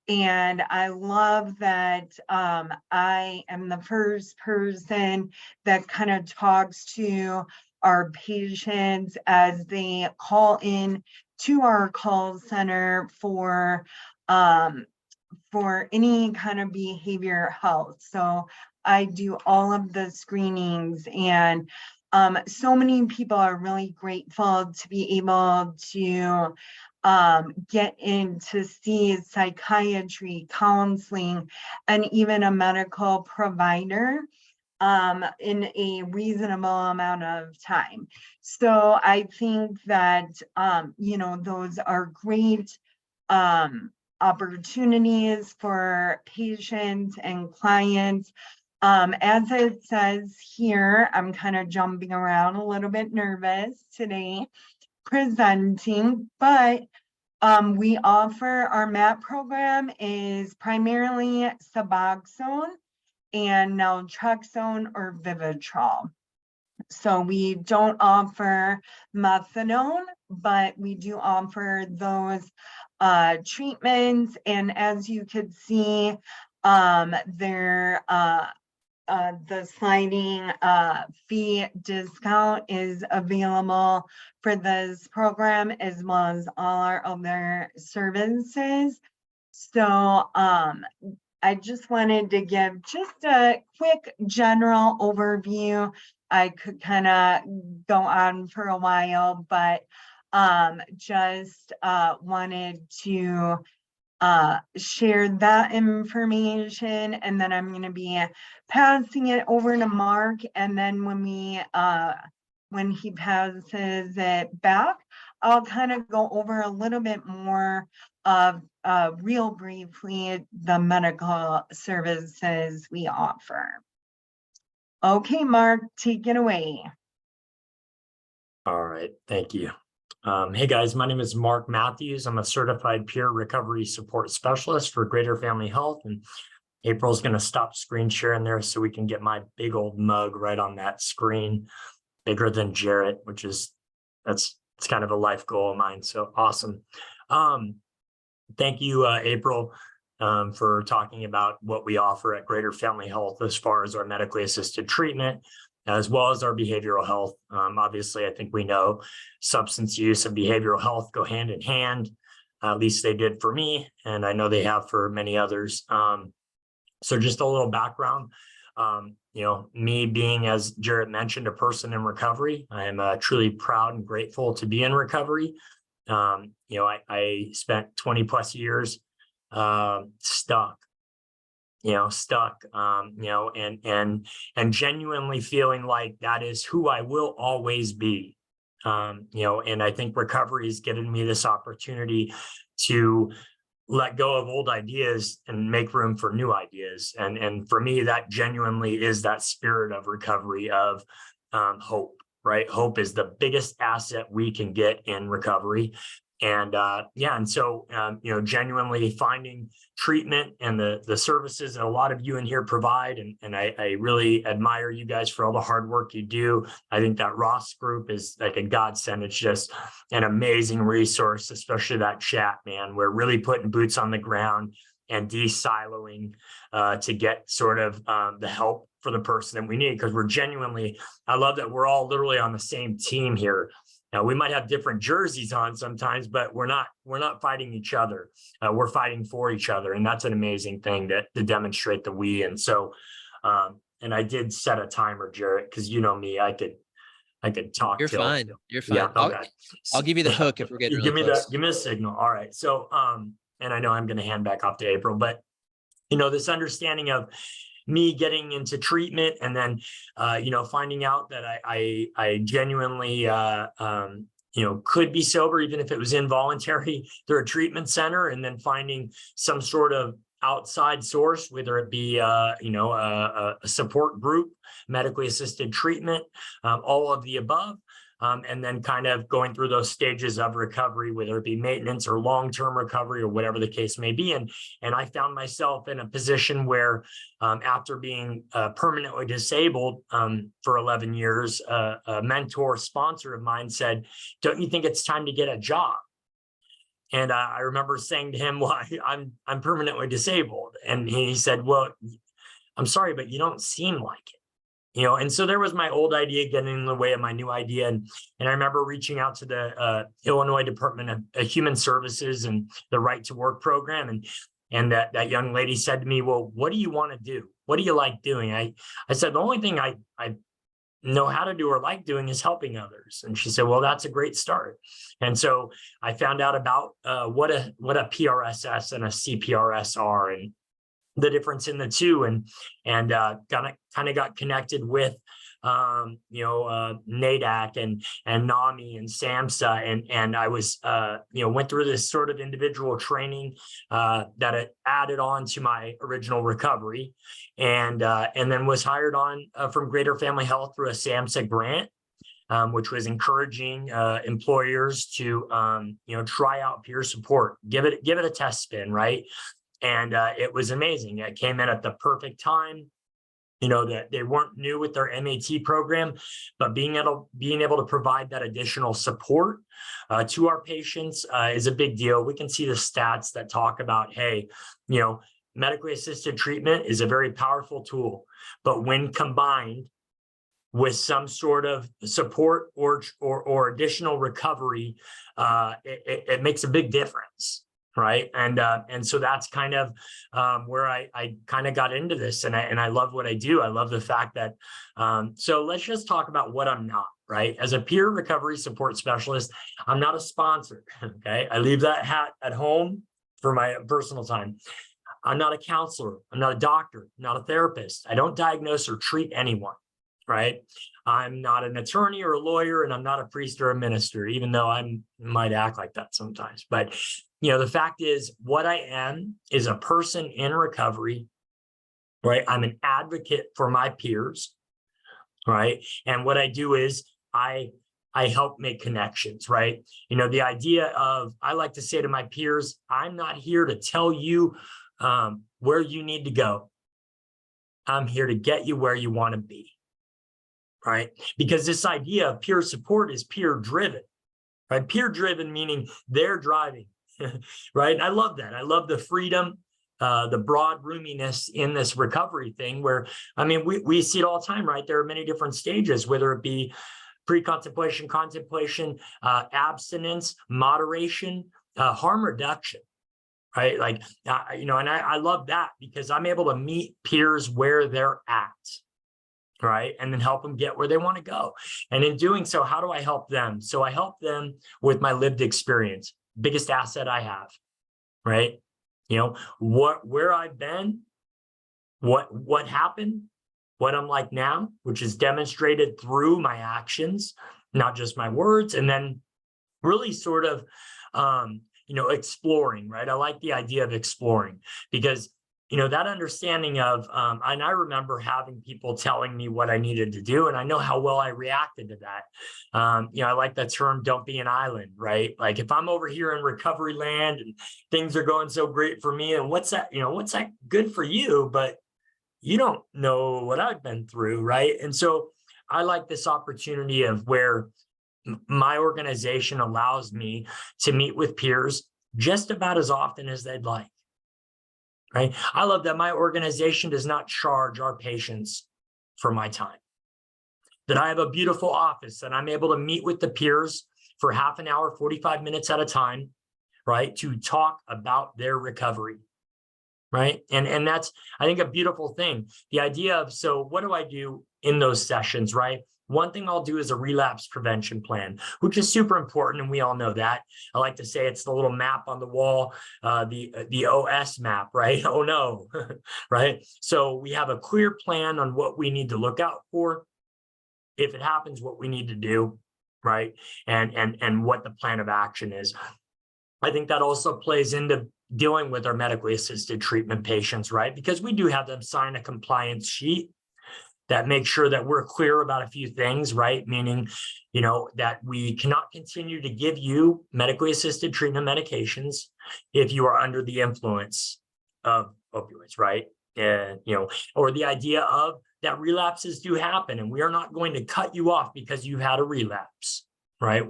And I love that I am the first person that kind of talks to our patients as they call in to our call center for any kind of behavior health. So I do all of the screenings and So many people are really grateful to be able to get in to see psychiatry, counseling, and even a medical provider in a reasonable amount of time. So I think that, you know, those are great opportunities for patients and clients. As it says here, I'm kind of jumping around, a little bit nervous today presenting, but we offer, our MAT program is primarily Suboxone and naltrexone or Vivitrol. So we don't offer methadone, but we do offer those treatments. And as you could see, the sliding fee discount is available for this program as well as all our other services. So I just wanted to give just a quick general overview. I could kind of go on for a while, but just wanted to share that information, and then I'm going to be passing it over to Mark, and then when he passes it back, I'll kind of go over a little bit more of real briefly the medical services we offer. Okay, Mark, take it away. All right, thank you. Hey guys, my name is Mark Matthews. I'm a certified peer recovery support specialist for Greater Family Health, and April's going to stop screen sharing there so we can get my big old mug right on that screen, bigger than Jarrett, which is, it's kind of a life goal of mine. So awesome. Thank you, April, for talking about what we offer at Greater Family Health as far as our medically assisted treatment, as well as our behavioral health. Obviously, I think we know substance use and behavioral health go hand in hand. At least they did for me, and I know they have for many others. So just a little background, you know, me being, as Jarrett mentioned, a person in recovery, I am truly proud and grateful to be in recovery. You know, I spent 20 plus years stuck, you know, and genuinely feeling like that is who I will always be. You know, and I think recovery has given me this opportunity to let go of old ideas and make room for new ideas. And for me, that genuinely is that spirit of recovery, of hope, right? Hope is the biggest asset we can get in recovery. And yeah, and so, you know, genuinely finding treatment and the services that a lot of you in here provide. And I really admire you guys for all the hard work you do. I think that ROSC group is like a godsend. It's just an amazing resource, especially that chat, man. We're really putting boots on the ground and de-siloing to get sort of the help for the person that we need, because we're genuinely, I love that we're all literally on the same team here. Now, we might have different jerseys on sometimes, but we're not fighting each other. We're fighting for each other. And that's an amazing thing to demonstrate the we. And so, and I did set a timer, Jarrett, because you know me, I could talk. You're fine. You're fine. Yeah, okay. I'll give you the hook if we're getting really close. Give me a signal. All right. So, and I know I'm going to hand back off to April, but you know, this understanding of me getting into treatment and then, you know, finding out that I genuinely, you know, could be sober, even if it was involuntary through a treatment center, and then finding some sort of outside source, whether it be, you know, a support group, medically assisted treatment, all of the above. And then kind of going through those stages of recovery, whether it be maintenance or long-term recovery or whatever the case may be. And I found myself in a position where after being permanently disabled for 11 years, a mentor sponsor of mine said, "Don't you think it's time to get a job?" And I remember saying to him, "Well, I'm permanently disabled." And he said, "Well, I'm sorry, but you don't seem like it." You know, and so there was my old idea getting in the way of my new idea. And I remember reaching out to the Illinois Department of Human Services and the Right to Work program. And that young lady said to me, "Well, what do you want to do? What do you like doing?" I said, "The only thing I know how to do or like doing is helping others. And she said, well, that's a great start. And so I found out about what a PRSS and a CPRS are, and the difference in the two, and kind of got connected with NADAC and NAMI and SAMHSA, and I was went through this sort of individual training that it added on to my original recovery, and then was hired on from Greater Family Health through a SAMHSA grant, which was encouraging employers to try out peer support, give it a test spin, right? And it was amazing. It came in at the perfect time. That they weren't new with their MAT program, but being able to provide that additional support to our patients is a big deal. We can see the stats that talk about, hey, medically assisted treatment is a very powerful tool, but when combined with some sort of support or additional recovery, it makes a big difference. Right. And so that's kind of where I kind of got into this, and I love what I do. I love the fact that so let's just talk about what I'm not. Right. As a peer recovery support specialist, I'm not a sponsor. OK, I leave that hat at home for my personal time. I'm not a counselor. I'm not a doctor, I'm not a therapist. I don't diagnose or treat anyone. Right. I'm not an attorney or a lawyer, and I'm not a priest or a minister, even though I might act like that sometimes. But the fact is, what I am is a person in recovery, right? I'm an advocate for my peers, right? And what I do is I help make connections, right? The idea of, I like to say to my peers, I'm not here to tell you where you need to go. I'm here to get you where you want to be, right? Because this idea of peer support is peer driven, right? Peer driven meaning they're driving. Right. And I love that. I love the freedom, the broad roominess in this recovery thing, where, I mean, we see it all the time, right? There are many different stages, whether it be pre-contemplation, contemplation, abstinence, moderation, harm reduction, right? Like, and I love that because I'm able to meet peers where they're at, right? And then help them get where they want to go. And in doing so, how do I help them? So I help them with my lived experience. Biggest asset I have, right? Where I've been, what happened, what I'm like now, which is demonstrated through my actions, not just my words, and then really sort of, exploring, right? I like the idea of exploring because, that understanding of, and I remember having people telling me what I needed to do, and I know how well I reacted to that. I like that term, don't be an island, right? Like if I'm over here in recovery land and things are going so great for me, and what's that good for you, but you don't know what I've been through, right? And so I like this opportunity of where my organization allows me to meet with peers just about as often as they'd like. Right. I love that my organization does not charge our patients for my time, that I have a beautiful office, that I'm able to meet with the peers for half an hour, 45 minutes at a time, right, to talk about their recovery. Right. And that's, I think, a beautiful thing. The idea of, so what do I do in those sessions? Right. One thing I'll do is a relapse prevention plan, which is super important, and we all know that. I like to say it's the little map on the wall, the OS map, right? Oh no, right? So we have a clear plan on what we need to look out for. If it happens, what we need to do, right? And what the plan of action is. I think that also plays into dealing with our medically assisted treatment patients, right? Because we do have them sign a compliance sheet that makes sure that we're clear about a few things, right? Meaning, that we cannot continue to give you medically assisted treatment medications if you are under the influence of opioids, right? Or the idea of that relapses do happen, and we are not going to cut you off because you've had a relapse, right?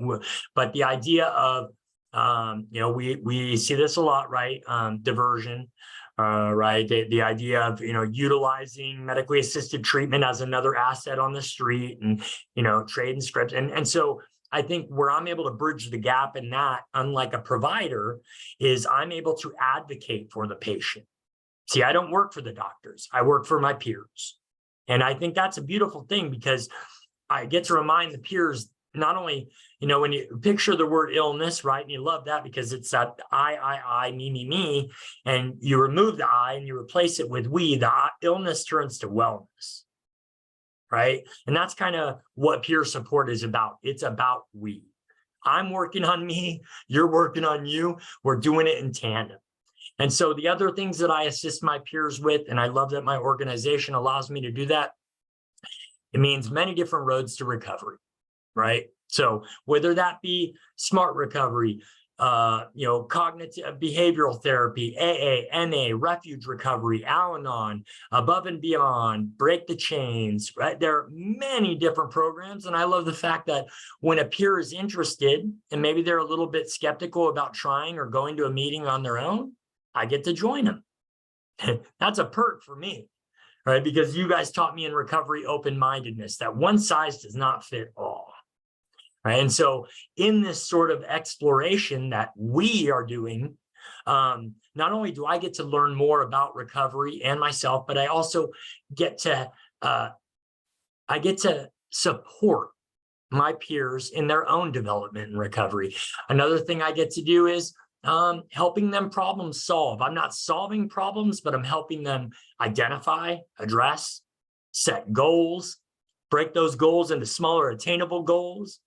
But the idea of, we see this a lot, right? Diversion. Right. The idea of, utilizing medically assisted treatment as another asset on the street and, trading scripts. And so I think where I'm able to bridge the gap in that, unlike a provider, is I'm able to advocate for the patient. See, I don't work for the doctors. I work for my peers. And I think that's a beautiful thing because I get to remind the peers, not only, when you picture the word illness, right? And you love that because it's that I, me, and you remove the I and you replace it with we, the illness turns to wellness, right? And that's kind of what peer support is about. It's about we. I'm working on me, you're working on you, we're doing it in tandem. And so the other things that I assist my peers with, and I love that my organization allows me to do that, it means many different roads to recovery, right? So whether that be smart recovery, cognitive behavioral therapy, AA, NA, refuge recovery, Al-Anon, above and beyond, break the chains, right? There are many different programs. And I love the fact that when a peer is interested and maybe they're a little bit skeptical about trying or going to a meeting on their own, I get to join them. That's a perk for me, right? Because you guys taught me in recovery open-mindedness that one size does not fit all. Right. And so in this sort of exploration that we are doing, not only do I get to learn more about recovery and myself, but I also get to support my peers in their own development and recovery. Another thing I get to do is helping them problem solve. I'm not solving problems, but I'm helping them identify, address, set goals, break those goals into smaller attainable goals.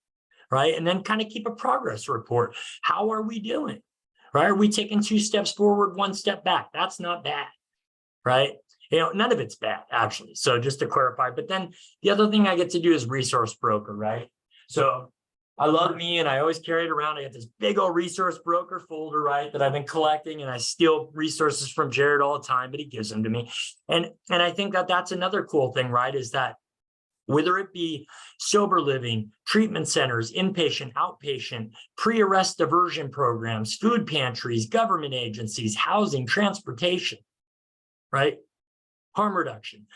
Right. And then kind of keep a progress report. How are we doing? Right. Are we taking 2 steps forward, 1 step back? That's not bad. Right. None of it's bad, actually. So just to clarify, but then the other thing I get to do is resource broker. Right. So I love me and I always carry it around. I got this big old resource broker folder, right, that I've been collecting, and I steal resources from Jared all the time, but he gives them to me. And I think that that's another cool thing, right, is that whether it be sober living, treatment centers, inpatient, outpatient, pre-arrest diversion programs, food pantries, government agencies, housing, transportation, right? Harm reduction.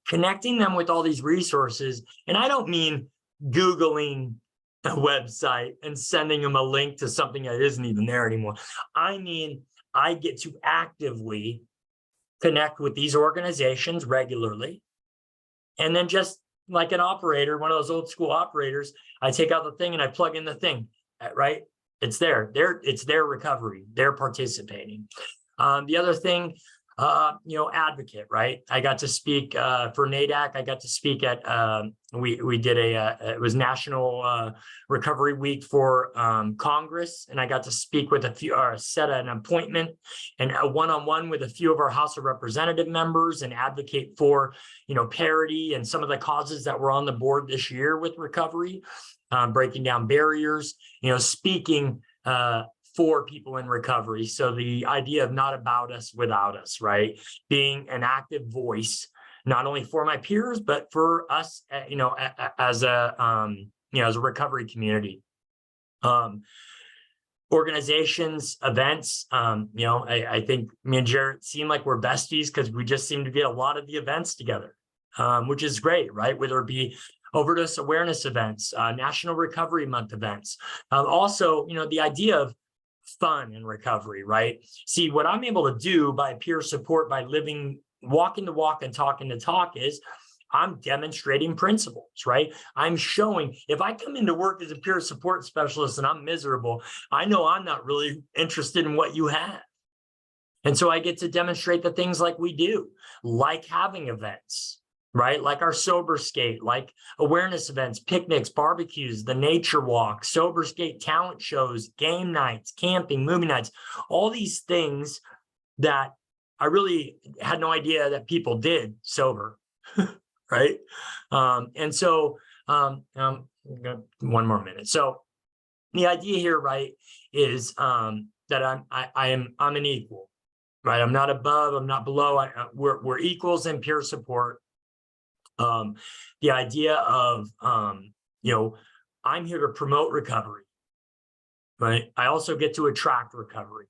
Connecting them with all these resources. And I don't mean Googling a website and sending them a link to something that isn't even there anymore. I mean, I get to actively connect with these organizations regularly. And then just like an operator, one of those old school operators, I take out the thing and I plug in the thing, right? It's there. It's their recovery. They're participating. The other thing, advocate, right? I got to speak for NADAC. I got to speak at, we did it was National Recovery Week for Congress. And I got to speak with set an appointment and a one-on-one with a few of our House of Representative members and advocate for, parity and some of the causes that were on the board this year with recovery, breaking down barriers, speaking for people in recovery. So the idea of not about us, without us, right? Being an active voice, not only for my peers, but for us, as a recovery community. Organizations, events, I think me and Jared seem like we're besties because we just seem to get a lot of the events together, which is great, right? Whether it be overdose awareness events, National Recovery Month events. Also, the idea of fun in recovery, right? See, what I'm able to do by peer support, by walking the walk and talking the talk is I'm demonstrating principles, right? I'm showing, if I come into work as a peer support specialist and I'm miserable, I know I'm not really interested in what you have. And so I get to demonstrate the things like we do, like having events, right? Like our Sober Skate, like awareness events, picnics, barbecues, the nature walk, Sober Skate talent shows, game nights, camping, movie nights, all these things that I really had no idea that people did sober, right? And so, one more minute. So the idea here, right, is that I'm an equal, right? I'm not above, I'm not below. We're equals in peer support. The idea of, I'm here to promote recovery, right? I also get to attract recovery.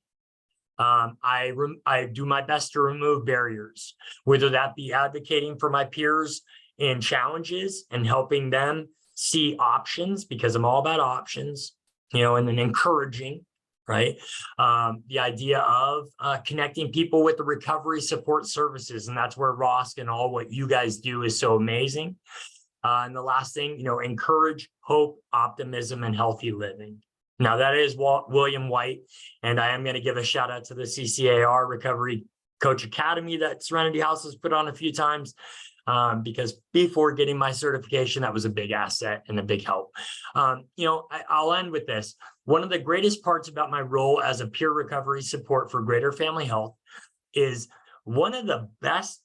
I do my best to remove barriers, whether that be advocating for my peers in challenges and helping them see options, because I'm all about options, and then encouraging, right? The idea of connecting people with the recovery support services, and that's where ROSC and all what you guys do is so amazing. And the last thing, encourage hope, optimism, and healthy living. Now that is William White, and I am going to give a shout out to the CCAR Recovery Coach Academy that Serenity House has put on a few times, because before getting my certification, that was a big asset and a big help. I'll end with this. One of the greatest parts about my role as a peer recovery support for Greater Family Health is one of the best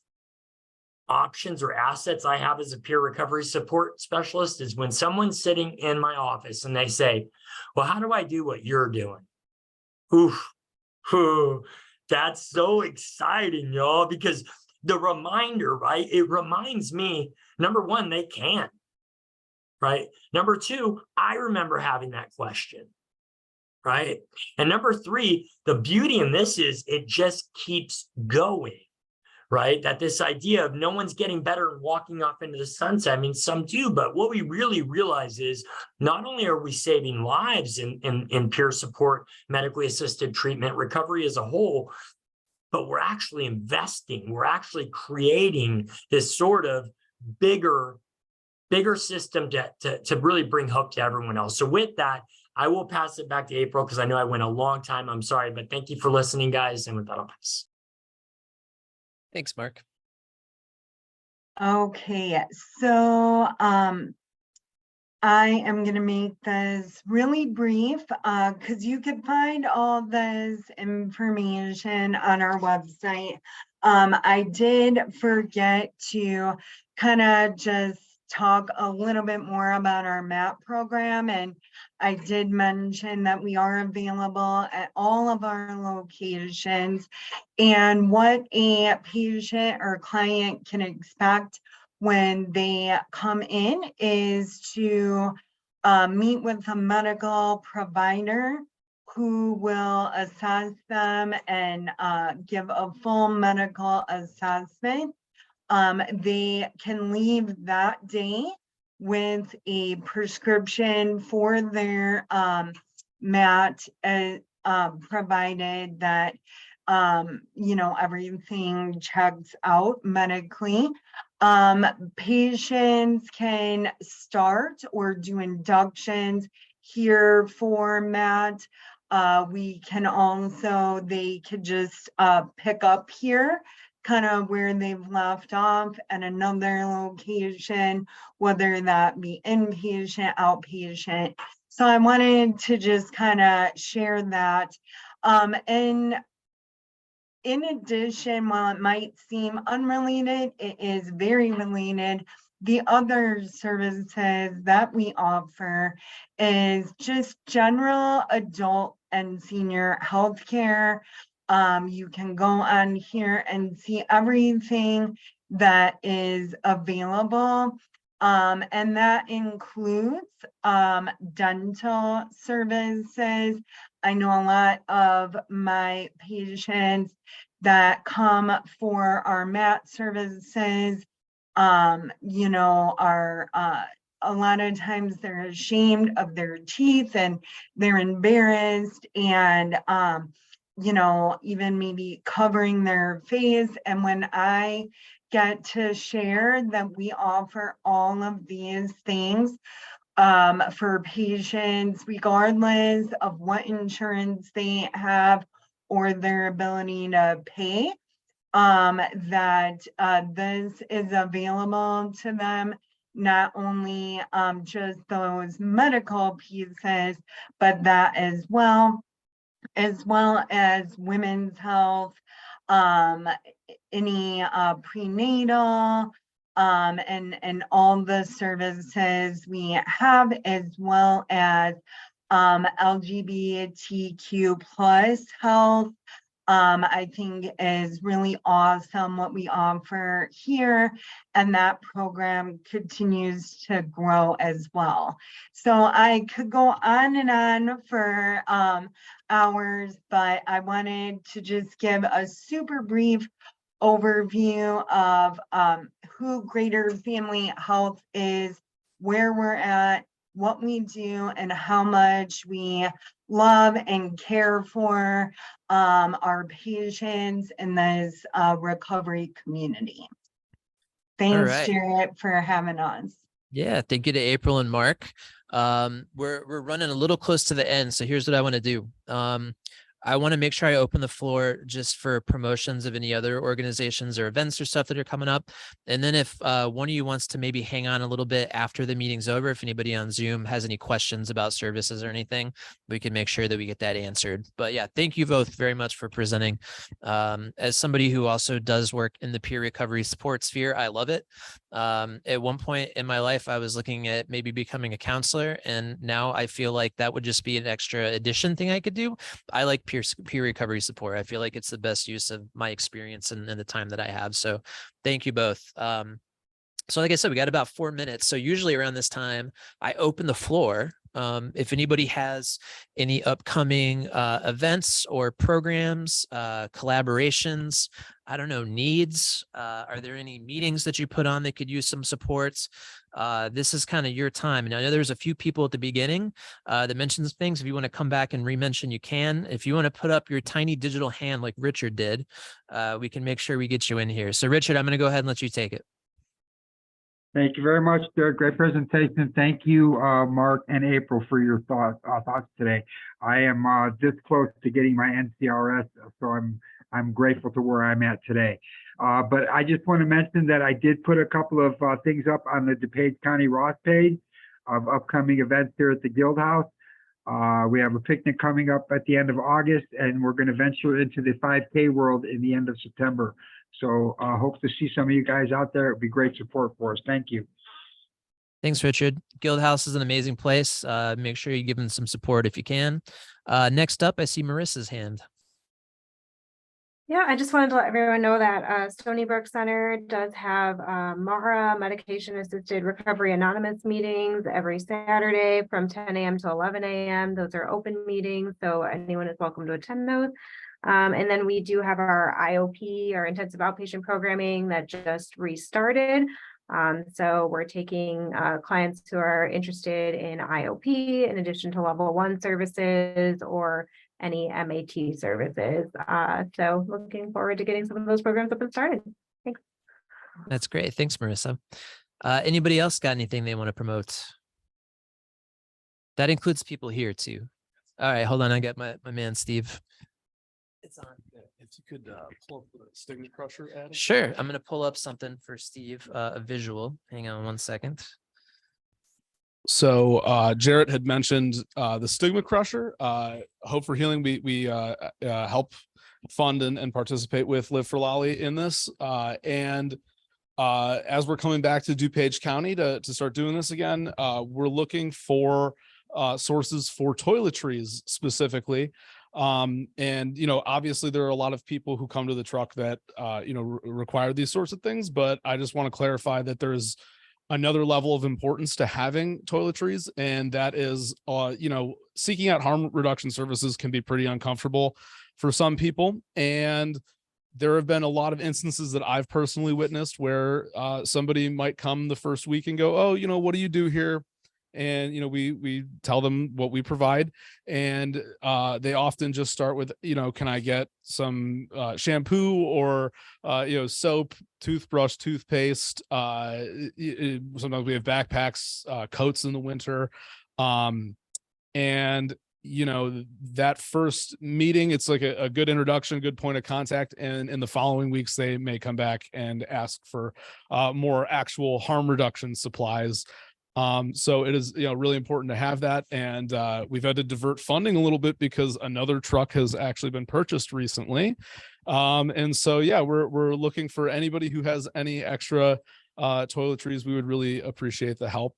options or assets I have as a peer recovery support specialist is when someone's sitting in my office and they say, well, how do I do what you're doing? Ooh, that's so exciting, y'all, because the reminder, right? It reminds me, number one, they can, right? Number two, I remember having that question, right? And number three, the beauty in this is it just keeps going. Right? That this idea of no one's getting better and walking off into the sunset. I mean, some do, but what we really realize is not only are we saving lives in peer support, medically assisted treatment, recovery as a whole, but we're actually investing, we're actually creating this sort of bigger system to really bring hope to everyone else. So with that, I will pass it back to April because I know I went a long time. I'm sorry, but thank you for listening, guys. And with that, I'll pass. Thanks, Mark. Okay, so I am going to make this really brief because you can find all this information on our website. I did forget to kind of just talk a little bit more about our MAP program, and I did mention that we are available at all of our locations, and what a patient or client can expect when they come in is to meet with a medical provider who will assess them and give a full medical assessment. They can leave that day with a prescription for their MAT, provided that everything checks out medically. Patients can start or do inductions here for MAT. We can also, they could just pick up here kind of where they've left off at another location, whether that be inpatient, outpatient. So I wanted to just kind of share that. And in addition, while it might seem unrelated, it is very related. The other services that we offer is just general adult and senior healthcare. You can go on here and see everything that is available. And that includes dental services. I know a lot of my patients that come for our MAT services, are a lot of times they're ashamed of their teeth and they're embarrassed and, even maybe covering their face. And when I get to share that we offer all of these things for patients, regardless of what insurance they have or their ability to pay, that this is available to them, not only just those medical pieces, but that as well as women's health, any prenatal, and all the services we have, as well as LGBTQ plus health. I think is really awesome what we offer here, and that program continues to grow as well. So I could go on and on for hours, but I wanted to just give a super brief overview of who Greater Family Health is, where we're at, what we do, and how much we love and care for our patients in this recovery community. Thanks, right. Jarrett, for having us. Yeah, thank you to April and Mark. We're running a little close to the end, so here's what I want to do. I want to make sure I open the floor just for promotions of any other organizations or events or stuff that are coming up. And then if one of you wants to maybe hang on a little bit after the meeting's over, if anybody on Zoom has any questions about services or anything, we can make sure that we get that answered. But yeah, thank you both very much for presenting. As somebody who also does work in the peer recovery support sphere, I love it. At one point in my life, I was looking at maybe becoming a counselor, and now I feel like that would just be an extra addition thing I could do. I like peer recovery support. I feel like it's the best use of my experience and the time that I have. So thank you both. So like I said, we got about 4 minutes. So usually around this time, I open the floor. If anybody has any upcoming events or programs, collaborations, I don't know, needs, are there any meetings that you put on that could use some supports? This is kind of your time. And I know there's a few people at the beginning that mentions things. If you want to come back and re-mention, you can. If you want to put up your tiny digital hand like Richard did, we can make sure we get you in here. So Richard, I'm going to go ahead and let you take it. Thank you very much, Derek. Great presentation. Thank you, Mark and April, for your thoughts today. I am this close to getting my NCRS, so I'm grateful to where I'm at today. But I just want to mention that I did put a couple of things up on the DuPage County ROSC page of upcoming events here at the Guild House. We have a picnic coming up at the end of August, and we're going to venture into the 5K world in the end of September. So hope to see some of you guys out there. It'd be great support for us. Thank you. Thanks, Richard. Guild House is an amazing place. Make sure you give them some support if you can. Next up, I see Marissa's hand. Yeah, I just wanted to let everyone know that Stony Brook Center does have MARA, Medication Assisted Recovery Anonymous meetings every Saturday from 10 a.m. to 11 a.m. Those are open meetings, so anyone is welcome to attend those. And then we do have our IOP, our intensive outpatient programming that just restarted. So we're taking clients who are interested in IOP in addition to level 1 services or any MAT services. So looking forward to getting some of those programs up and started. Thanks. That's great. Thanks, Marissa. Anybody else got anything they want to promote? That includes people here too. All right, hold on. I got my man, Steve. It's on. If you could pull up the stigma crusher ad. Sure. I'm going to pull up something for Steve, a visual. Hang on 1 second. So Jarrett had mentioned the stigma crusher. Hope for Healing. We help fund and participate with Live for Lolly in this. And as we're coming back to DuPage County to start doing this again, we're looking for sources for toiletries specifically. And, you know, obviously there are a lot of people who come to the truck that, you know, require these sorts of things, but I just want to clarify that there's another level of importance to having toiletries. And that is, you know, seeking out harm reduction services can be pretty uncomfortable for some people. And there have been a lot of instances that I've personally witnessed where somebody might come the first week and go, oh, you know, what do you do here? And, you know, we tell them what we provide, and they often just start with, you know, can I get some shampoo or, you know, soap, toothbrush, toothpaste. Sometimes we have backpacks, coats in the winter. And, you know, that first meeting, it's like a good introduction, good point of contact. And in the following weeks, they may come back and ask for more actual harm reduction supplies. So it is, you know, really important to have that. And we've had to divert funding a little bit because another truck has actually been purchased recently. And so, yeah, we're looking for anybody who has any extra toiletries. We would really appreciate the help.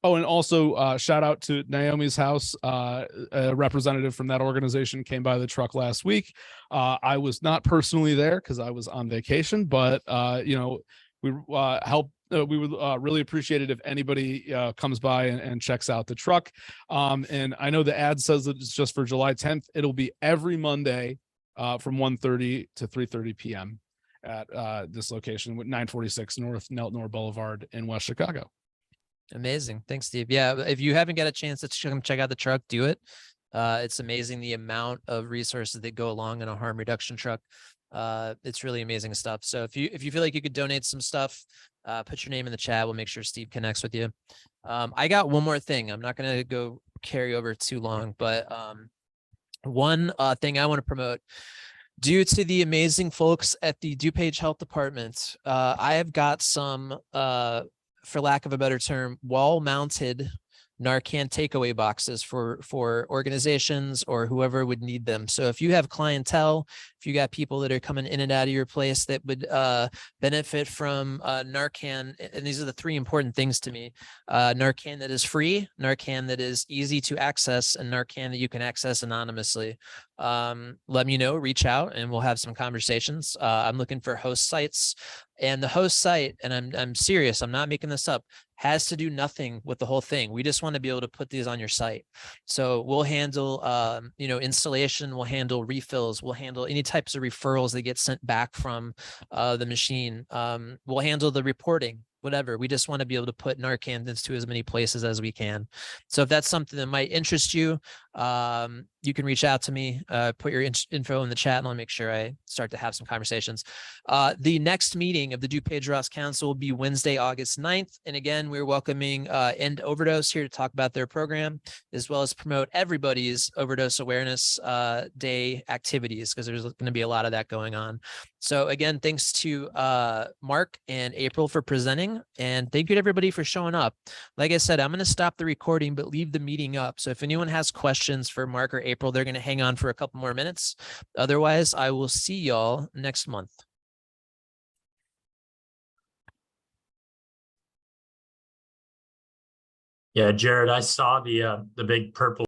Oh, and also shout out to Naomi's House. A representative from that organization came by the truck last week. I was not personally there because I was on vacation, but you know, we help. We would really appreciate it if anybody comes by and checks out the truck. And I know the ad says that it's just for July 10th. It'll be every Monday from 1:30 to 3:30 p.m. at this location with 946 North Neltnor Boulevard in West Chicago. Amazing. Thanks, Steve. Yeah, if you haven't got a chance to come check out the truck, do it. It's amazing the amount of resources that go along in a harm reduction truck. It's really amazing stuff. So if you feel like you could donate some stuff, put your name in the chat. We'll make sure Steve connects with you. I got one more thing. I'm not going to go carry over too long, but one thing I want to promote. Due to the amazing folks at the DuPage Health Department, I have got some, for lack of a better term, wall-mounted Narcan takeaway boxes for organizations or whoever would need them. So if you have clientele, if you got people that are coming in and out of your place that would benefit from Narcan, and these are the three important things to me: Narcan that is free, Narcan that is easy to access, and Narcan that you can access anonymously. Let me know, reach out, and we'll have some conversations. I'm looking for host sites, and the host site, and I'm serious, I'm not making this up, has to do nothing with the whole thing. We just want to be able to put these on your site. So we'll handle, installation, we'll handle refills, we'll handle any types of referrals that get sent back from the machine. We'll handle the reporting, whatever. We just want to be able to put Narcan into as many places as we can. So if that's something that might interest you, you can reach out to me, put your info in the chat, and I'll make sure I start to have some conversations. The next meeting of the DuPage ROSC Council will be Wednesday, August 9th. And again, we're welcoming End Overdose here to talk about their program, as well as promote everybody's overdose awareness day activities, because there's going to be a lot of that going on. So again, thanks to Mark and April for presenting, and thank you to everybody for showing up. Like I said, I'm going to stop the recording, but leave the meeting up. So if anyone has questions for Mark or April, they're going to hang on for a couple more minutes. Otherwise, I will see y'all next month. Yeah, Jared, I saw the big purple